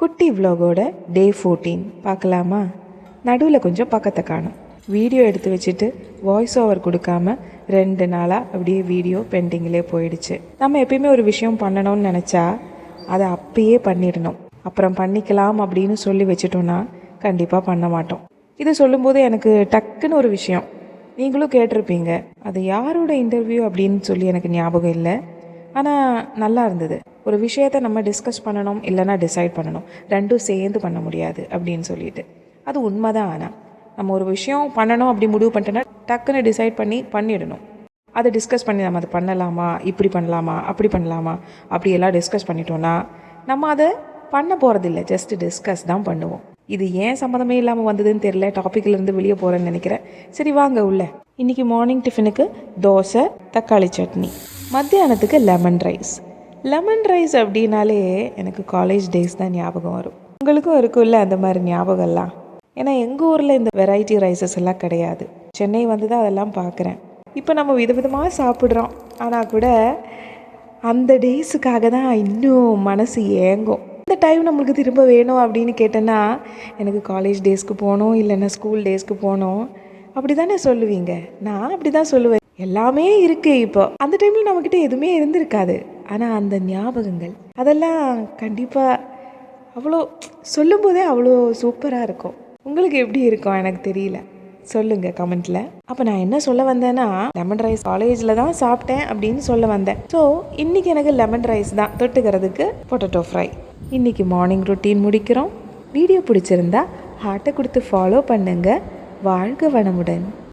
குட்டி விலாகோட டே 14 பார்க்கலாமா? நடுவில் கொஞ்சம் பக்கத்தை காணும். வீடியோ எடுத்து வச்சுட்டு வாய்ஸ் ஓவர் கொடுக்காம 2 நாளாக அப்படியே வீடியோ பெண்டிங்கிலே போயிடுச்சு. நம்ம எப்பயுமே ஒரு விஷயம் பண்ணணும்னு நினச்சா அதை அப்பயே பண்ணிடணும். அப்புறம் பண்ணிக்கலாம் அப்படின்னு சொல்லி வச்சுட்டோன்னா கண்டிப்பாக பண்ண மாட்டோம். இது சொல்லும்போது எனக்கு டக்குன்னு ஒரு விஷயம் நீங்களும் கேட்டிருப்பீங்க. அது யாரோட இன்டர்வியூ அப்படின்னு சொல்லி எனக்கு ஞாபகம் இல்லை. ஆனால் நல்லா இருந்தது. ஒரு விஷயத்தை நம்ம டிஸ்கஸ் பண்ணணும், இல்லைனா டிசைட் பண்ணணும், ரெண்டும் சேர்ந்து பண்ண முடியாது அப்படின்னு சொல்லிட்டு. அது உண்மைதான். ஆனால் நம்ம ஒரு விஷயம் பண்ணணும் அப்படி முடிவு பண்ணிட்டோன்னா டக்குன்னு டிசைட் பண்ணிடணும். அதை டிஸ்கஸ் பண்ணி நம்ம அதை பண்ணலாமா, இப்படி பண்ணலாமா, அப்படி பண்ணலாமா, அப்படியெல்லாம் டிஸ்கஸ் பண்ணிட்டோன்னா நம்ம அதை பண்ண போகிறதில்ல, ஜஸ்ட் டிஸ்கஸ் தான் பண்ணுவோம். இது ஏன் சம்மந்தமே இல்லாமல் வந்ததுன்னு தெரியல. டாப்பிக்லேருந்து வெளியே போகிறேன்னு நினைக்கிறேன். சரி வாங்க உள்ள. இன்றைக்கி மார்னிங் டிஃபனுக்கு தோசை, தக்காளி சட்னி. மத்தியானத்துக்கு லெமன் ரைஸ். லெமன் ரைஸ் அப்படின்னாலே எனக்கு காலேஜ் டேஸ் தான் ஞாபகம் வரும். உங்களுக்கும் இருக்கும்ல அந்த மாதிரி ஞாபகம்லாம்? ஏன்னா எங்கள் ஊரில் இந்த வெரைட்டி ரைஸஸ் எல்லாம் கிடையாது. சென்னை வந்து தான் அதெல்லாம் பார்க்குறேன். இப்போ நம்ம விதவிதமாக சாப்பிட்றோம். ஆனால் கூட அந்த டேஸுக்காக தான் இன்னும் மனசு ஏங்கும். இந்த டைம் நம்மளுக்கு திரும்ப வேணும் அப்படின்னு கேட்டேன்னா எனக்கு காலேஜ் டேஸ்க்கு போகணும், இல்லைன்னா ஸ்கூல் டேஸ்க்கு போகணும் அப்படி தானே சொல்லுவீங்க. நான் அப்படி தான் சொல்லுவேன். எல்லாமே இருக்குது. இப்போ அந்த டைமில் நம்மக்கிட்ட எதுவுமே இருந்திருக்காது. ஆனால் அந்த ஞாபகங்கள் அதெல்லாம் கண்டிப்பாக அவ்வளோ சொல்லும்போதே அவ்வளோ சூப்பராக இருக்கும். உங்களுக்கு எப்படி இருக்கும் எனக்கு தெரியல, சொல்லுங்கள் கமெண்ட்டில். அப்போ நான் என்ன சொல்ல வந்தேன்னா, லெமன் ரைஸ் காலேஜில் தான் சாப்பிட்டேன் அப்படின்னு சொல்ல வந்தேன். ஸோ இன்றைக்கி எனக்கு லெமன் ரைஸ் தான், தொட்டுக்கிறதுக்கு பொட்டேட்டோ ஃப்ரை. இன்றைக்கி மார்னிங் ரொட்டீன் முடிக்கிறோம். வீடியோ பிடிச்சிருந்தா ஹார்ட்டை கொடுத்து ஃபாலோ பண்ணுங்கள். வாழ்க வளமுடன்.